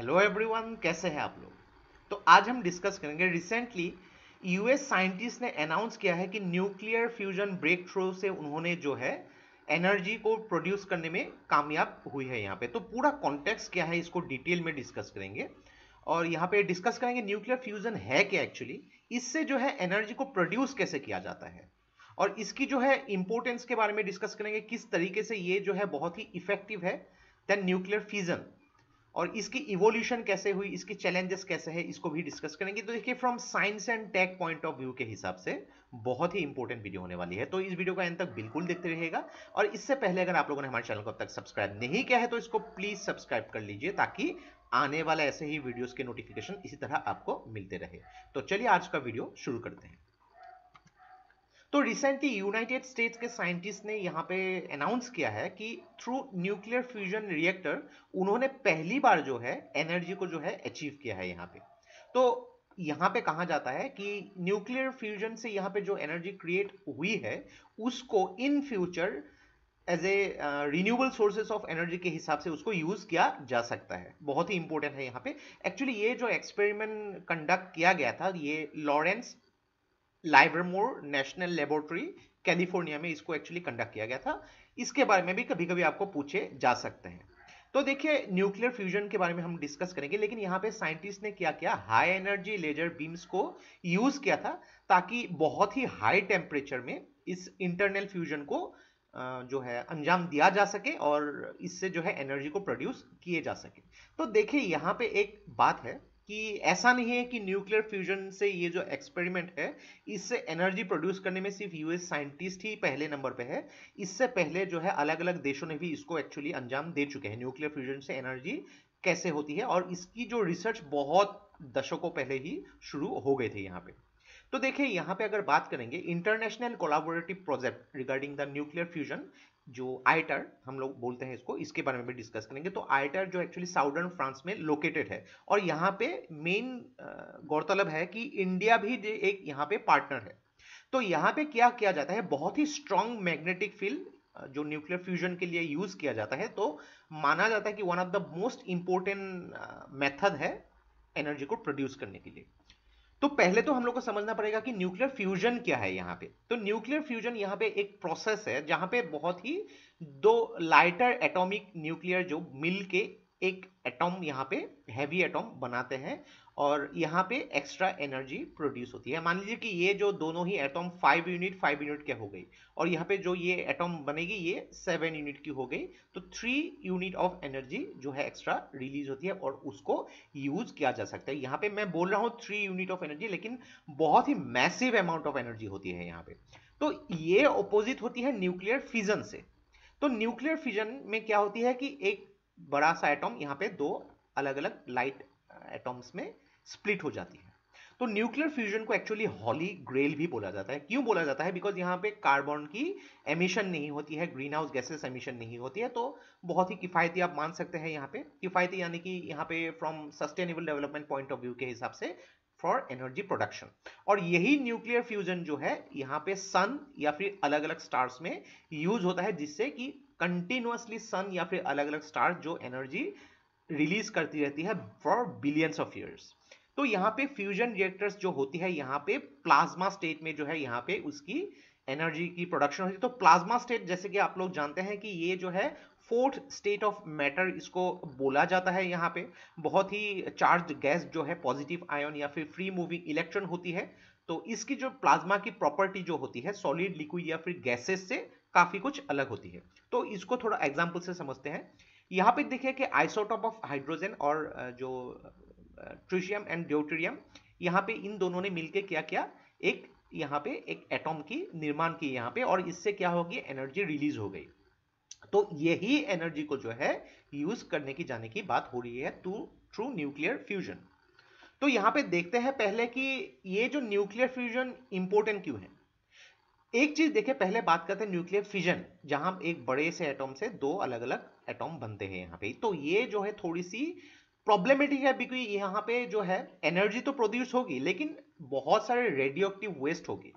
Hello everyone, कैसे हैं आप लोग। तो आज हम डिस्कस करेंगे रिसेंटली यूएस साइंटिस्ट ने अनाउंस किया है कि न्यूक्लियर फ्यूजन ब्रेक थ्रू से उन्होंने जो है एनर्जी को प्रोड्यूस करने में कामयाब हुई है। यहाँ पे तो पूरा कॉन्टेक्स्ट क्या है इसको डिटेल में डिस्कस करेंगे और यहाँ पे डिस्कस करेंगे न्यूक्लियर फ्यूजन है क्या एक्चुअली, इससे जो है एनर्जी को प्रोड्यूस कैसे किया जाता है और इसकी जो है इंपॉर्टेंस के बारे में डिस्कस करेंगे, किस तरीके से ये जो है बहुत ही इफेक्टिव है देन न्यूक्लियर फ्यूजन और इसकी इवोल्यूशन कैसे हुई, इसके चैलेंजेस कैसे हैं, इसको भी डिस्कस करेंगे। तो देखिए from science and tech point of view के हिसाब से बहुत ही इंपॉर्टेंट वीडियो होने वाली है, तो इस वीडियो का एंड तक बिल्कुल देखते रहिएगा। और इससे पहले अगर आप लोगों ने हमारे चैनल को अब तक सब्सक्राइब नहीं किया है तो इसको प्लीज सब्सक्राइब कर लीजिए ताकि आने वाले ऐसे ही वीडियोस के नोटिफिकेशन इसी तरह आपको मिलते रहे। तो चलिए आज का वीडियो शुरू करते हैं। तो रिसेंटली यूनाइटेड स्टेट्स के साइंटिस्ट ने यहाँ पे अनाउंस किया है कि थ्रू न्यूक्लियर फ्यूजन रिएक्टर उन्होंने पहली बार जो है एनर्जी को जो है अचीव किया है यहाँ पे। तो यहाँ पे कहा जाता है कि न्यूक्लियर फ्यूजन से यहाँ पे जो एनर्जी क्रिएट हुई है उसको in future as a renewable sources of energy के हिसाब से उसको यूज किया जा सकता है। बहुत ही इंपॉर्टेंट है यहाँ पे। एक्चुअली ये जो एक्सपेरिमेंट कंडक्ट किया गया था ये लॉरेंस लाइवरमोर नेशनल लेबोरेटरी कैलिफोर्निया में इसको एक्चुअली कंडक्ट किया गया था। इसके बारे में भी कभी कभी आपको पूछे जा सकते हैं। तो देखिए न्यूक्लियर फ्यूजन के बारे में हम डिस्कस करेंगे, लेकिन यहाँ पे साइंटिस्ट ने क्या किया, हाई एनर्जी लेजर बीम्स को यूज किया था ताकि बहुत ही हाई टेम्परेचर में इस इंटरनल फ्यूजन को जो है अंजाम दिया जा सके और इससे जो है एनर्जी को प्रोड्यूस किए जा सके। तो देखिए यहाँ पे एक बात है कि ऐसा नहीं है कि न्यूक्लियर फ्यूजन से ये जो एक्सपेरिमेंट है इससे एनर्जी प्रोड्यूस करने में सिर्फ यूएस साइंटिस्ट ही पहले नंबर पे है। इससे पहले जो है अलग अलग देशों ने भी इसको एक्चुअली अंजाम दे चुके हैं। न्यूक्लियर फ्यूजन से एनर्जी कैसे होती है और इसकी जो रिसर्च बहुत दशकों पहले ही शुरू हो गए थे यहाँ पे। तो देखिए यहाँ पे अगर बात करेंगे international collaborative project regarding the nuclear fusion जो आईटर हम लोग बोलते हैं इसको, इसके बारे में भी डिस्कस करेंगे। तो आईटर जो एक्चुअली साउदर्न फ्रांस में लोकेटेड है और यहाँ पे मेन गौरतलब है कि इंडिया भी एक यहाँ पे पार्टनर है। तो यहाँ पे क्या किया जाता है, बहुत ही स्ट्रॉन्ग मैग्नेटिक फील्ड जो न्यूक्लियर फ्यूजन के लिए यूज किया जाता है, तो माना जाता है कि one of the most important method है एनर्जी को प्रोड्यूस करने के लिए। तो पहले तो हम लोग को समझना पड़ेगा कि न्यूक्लियर फ्यूजन क्या है यहाँ पे। तो न्यूक्लियर फ्यूजन यहाँ पे एक प्रोसेस है जहां पे बहुत ही दो लाइटर एटॉमिक न्यूक्लियर जो मिल के एक एटॉम यहाँ पे हैवी एटॉम बनाते हैं और यहाँ पे एक्स्ट्रा एनर्जी प्रोड्यूस होती है। मान लीजिए कि ये जो दोनों ही एटॉम 5 यूनिट के हो गई और यहाँ पे जो ये एटॉम बनेगी ये 7 यूनिट की हो गई, तो 3 यूनिट ऑफ एनर्जी जो है एक्स्ट्रा रिलीज होती है और उसको यूज किया जा सकता है। यहाँ पे मैं बोल रहा हूँ 3 यूनिट ऑफ एनर्जी, लेकिन बहुत ही मैसिव अमाउंट ऑफ एनर्जी होती है यहाँ पे। तो ये ऑपोजिट होती है न्यूक्लियर फिजन से। तो न्यूक्लियर फिजन में क्या होती है कि एक बड़ा सा एटॉम यहाँ पे दो अलग अलग लाइट एटॉम्स में स्प्लिट हो जाती है। तो न्यूक्लियर फ्यूजन को एक्चुअली हॉली ग्रेल भी बोला जाता है। क्यों बोला जाता है? बिकॉज यहाँ पे कार्बन की एमिशन नहीं होती है, ग्रीन हाउस गैसेस एमिशन नहीं होती है, तो बहुत ही किफायती आप मान सकते हैं। यहाँ पे किफायती यानी कि यहाँ पे from sustainable development point of view के हिसाब से फॉर एनर्जी प्रोडक्शन। और यही न्यूक्लियर फ्यूजन जो है यहाँ पे सन या फिर अलग अलग स्टार्स में यूज होता है, जिससे कि कंटिन्यूअसली सन या फिर अलग अलग स्टार जो एनर्जी रिलीज करती रहती है फॉर बिलियंस ऑफ ईयर्स। तो यहाँ पे फ्यूजन रिएक्टर्स जो होती है यहाँ पे प्लाज्मा स्टेट में जो है यहाँ पे उसकी एनर्जी की प्रोडक्शन होती है। तो प्लाज्मा स्टेट जैसे कि आप लोग जानते हैं कि ये जो है फोर्थ स्टेट ऑफ मैटर इसको बोला जाता है। यहाँ पे बहुत ही चार्ज गैस जो है पॉजिटिव आयन या फिर फ्री मूविंग इलेक्ट्रॉन होती है। तो इसकी जो प्लाज्मा की प्रॉपर्टी जो होती है सॉलिड, लिक्विड या फिर गैसेस से काफी कुछ अलग होती है। तो इसको थोड़ा एग्जाम्पल से समझते हैं। यहाँ पे देखिए कि आइसोटोप ऑफ हाइड्रोजन और जो ट्रिशियम एंड ड्यूटेरियम, यहाँ पे इन दोनों ने मिलकर क्या किया, एक यहाँ पे एक एटॉम की निर्माण की यहाँ पे, और इससे क्या होगी, एनर्जी रिलीज हो गई। तो यही एनर्जी को जो है यूज करने की जाने की बात हो रही है थ्रू न्यूक्लियर फ्यूजन। तो यहाँ पे देखते हैं पहले कि ये जो न्यूक्लियर फ्यूजन इंपॉर्टेंट क्यों है। एक चीज देखिए, पहले बात करते हैं न्यूक्लियर फिजन, जहां एक बड़े से एटॉम से दो अलग अलग एटॉम बनते हैं यहाँ पे। तो ये जो है थोड़ी सी प्रॉब्लमेटिक है, बिकॉज यहाँ पे जो है एनर्जी तो प्रोड्यूस होगी लेकिन बहुत सारे रेडियो एक्टिव वेस्ट होगी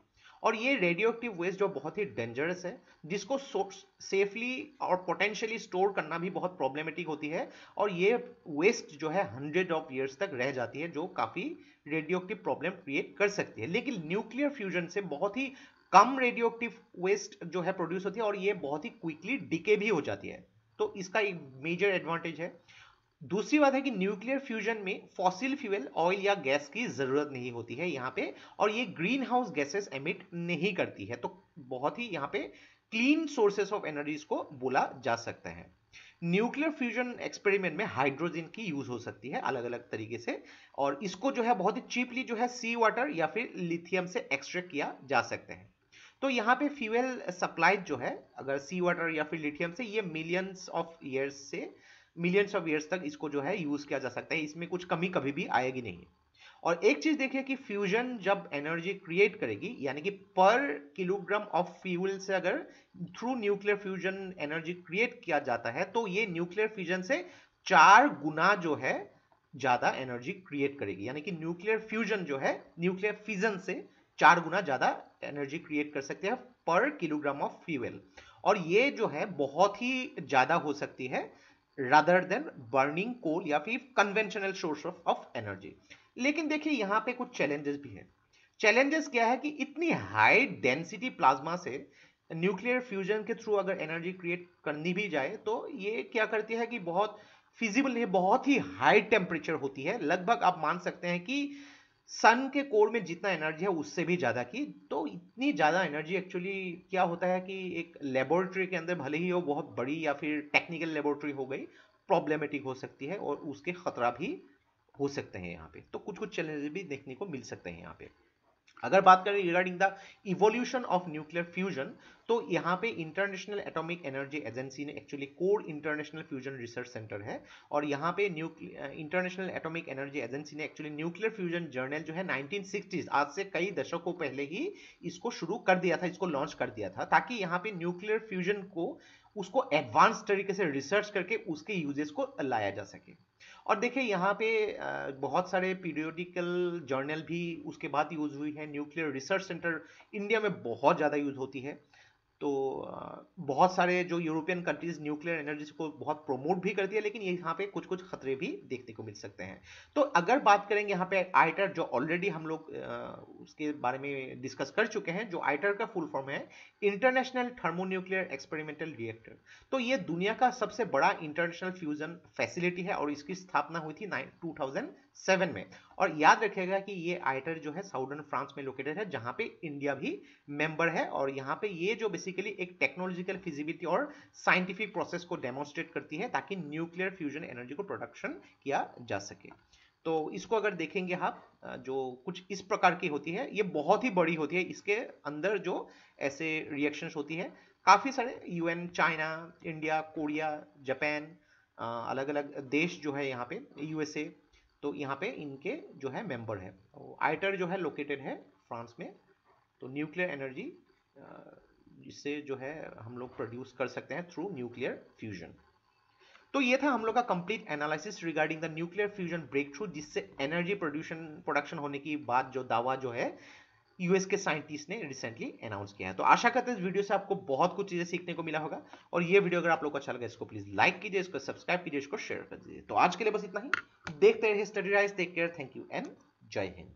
और ये रेडियो एक्टिव वेस्ट जो बहुत ही डेंजरस है, जिसको सेफली और पोटेंशियली स्टोर करना भी बहुत प्रॉब्लमेटिक होती है, और ये वेस्ट जो है 100 ऑफ ईयर्स तक रह जाती है, जो काफी रेडियो एक्टिव प्रॉब्लम क्रिएट कर सकती है। लेकिन न्यूक्लियर फ्यूजन से बहुत ही कम रेडियो एक्टिव वेस्ट जो है प्रोड्यूस होती है, और ये बहुत ही क्विकली डिके भी हो जाती है, तो इसका एक मेजर एडवांटेज है। दूसरी बात है कि न्यूक्लियर फ्यूजन में फॉसिल फ्यूल ऑयल या गैस की जरूरत नहीं होती है यहाँ पे, और ये ग्रीन हाउस गैसेस एमिट नहीं करती है, तो बहुत ही यहाँ पे क्लीन सोर्सेस ऑफ एनर्जीज को बोला जा सकता है। न्यूक्लियर फ्यूजन एक्सपेरिमेंट में हाइड्रोजन की यूज हो सकती है अलग अलग तरीके से, और इसको जो है बहुत ही चीपली जो है सी वाटर या फिर लिथियम से एक्सट्रैक्ट किया जा सकते हैं। तो यहाँ पे फ्यूल सप्लाई जो है अगर सी वाटर या फिर लिथियम से, ये मिलियंस ऑफ ईयर्स तक इसको जो है यूज किया जा सकता है, इसमें कुछ कमी कभी भी आएगी नहीं। और एक चीज देखिए कि फ्यूजन जब एनर्जी क्रिएट करेगी, यानी कि पर किलोग्राम ऑफ फ्यूल से अगर through nuclear fusion energy create किया जाता है, तो ये न्यूक्लियर फ्यूजन से 4 गुना जो है ज्यादा एनर्जी क्रिएट करेगी, यानी कि न्यूक्लियर फ्यूजन जो है न्यूक्लियर फिजन से 4 गुना ज्यादा एनर्जी क्रिएट कर सकते हैं पर किलोग्राम ऑफ फ्यूल, और ये जो है बहुत ही ज्यादा हो सकती है rather than burning coal या फिर conventional source of energy। लेकिन देखिए यहाँ पे कुछ चैलेंजेस भी हैं। चैलेंजेस क्या है कि इतनी हाई डेंसिटी प्लाज्मा से न्यूक्लियर फ्यूजन के थ्रू अगर एनर्जी क्रिएट करनी भी जाए, तो ये क्या करती है कि बहुत फिजिबल नहीं, बहुत ही हाई टेम्परेचर होती है, लगभग आप मान सकते हैं कि सन के कोर में जितना एनर्जी है उससे भी ज्यादा की। तो इतनी ज्यादा एनर्जी एक्चुअली क्या होता है कि एक लेबोरेटरी के अंदर भले ही वो बहुत बड़ी या फिर टेक्निकल लेबोरेटरी हो गई, प्रॉब्लमेटिक हो सकती है और उसके खतरा भी हो सकते हैं यहाँ पे। तो कुछ कुछ चैलेंजेस भी देखने को मिल सकते हैं यहाँ पे। अगर बात करें regarding the evolution of nuclear fusion, तो यहाँ पे इंटरनेशनल एटॉमिक एनर्जी एजेंसी ने actually core international fusion research centre है, और यहाँ पे इंटरनेशनल एटॉमिक एनर्जी एजेंसी ने एक्चुअली न्यूक्लियर फ्यूजन जर्नल जो है 1960s, आज से कई दशकों पहले ही इसको शुरू कर दिया था, इसको लॉन्च कर दिया था, ताकि यहाँ पे न्यूक्लियर फ्यूजन को उसको एडवांस तरीके से रिसर्च करके उसके यूजेस को लाया जा सके। और देखिए यहाँ पे बहुत सारे पीरियोडिकल जर्नल भी उसके बाद यूज हुई है। न्यूक्लियर रिसर्च सेंटर इंडिया में बहुत ज़्यादा यूज होती है, तो बहुत सारे जो यूरोपियन कंट्रीज न्यूक्लियर एनर्जी को बहुत प्रमोट भी करती है, लेकिन यहाँ पे कुछ कुछ खतरे भी देखने को मिल सकते हैं। तो अगर बात करेंगे यहाँ पे आइटर, जो ऑलरेडी हम लोग उसके बारे में डिस्कस कर चुके हैं, जो आइटर का फुल फॉर्म है इंटरनेशनल थर्मोन्यूक्लियर एक्सपेरिमेंटल रिएक्टर। तो ये दुनिया का सबसे बड़ा इंटरनेशनल फ्यूजन फैसिलिटी है, और इसकी स्थापना हुई थी 2007 में। और याद रखिएगा कि ये आइटर जो है साउदर्न फ्रांस में लोकेटेड है, जहां पे इंडिया भी मेंबर है, और यहाँ पे ये जो बेसिकली एक टेक्नोलॉजिकल फिजिबिलिटी और साइंटिफिक प्रोसेस को डेमोन्स्ट्रेट करती है, ताकि न्यूक्लियर फ्यूजन एनर्जी को प्रोडक्शन किया जा सके। तो इसको अगर देखेंगे आप, जो कुछ इस प्रकार की होती है, ये बहुत ही बड़ी होती है, इसके अंदर जो ऐसे रिएक्शंस होती है, काफी सारे UN, China, India, Korea, Japan, अलग अलग देश जो है यहाँ पे, यूएसए, तो यहाँ पे इनके जो है मेंबर है। आइटर जो है लोकेटेड है फ्रांस में। तो न्यूक्लियर एनर्जी जिससे जो है हम लोग प्रोड्यूस कर सकते हैं थ्रू न्यूक्लियर फ्यूजन। तो ये था हम लोग का complete analysis regarding the nuclear fusion breakthrough, जिससे एनर्जी प्रोडक्शन होने की बात, जो दावा जो है यूएस के साइंटिस्ट ने रिसेंटली अनाउंस किया है। तो आशा करते हैं इस वीडियो से आपको बहुत कुछ चीजें सीखने को मिला होगा, और ये वीडियो अगर आप लोग को अच्छा लगा, इसको प्लीज लाइक कीजिए, इसको सब्सक्राइब कीजिए, इसको शेयर कर दीजिए। तो आज के लिए बस इतना ही। देखते रहिए Study Rise. Take care, thank you and जय हिंद।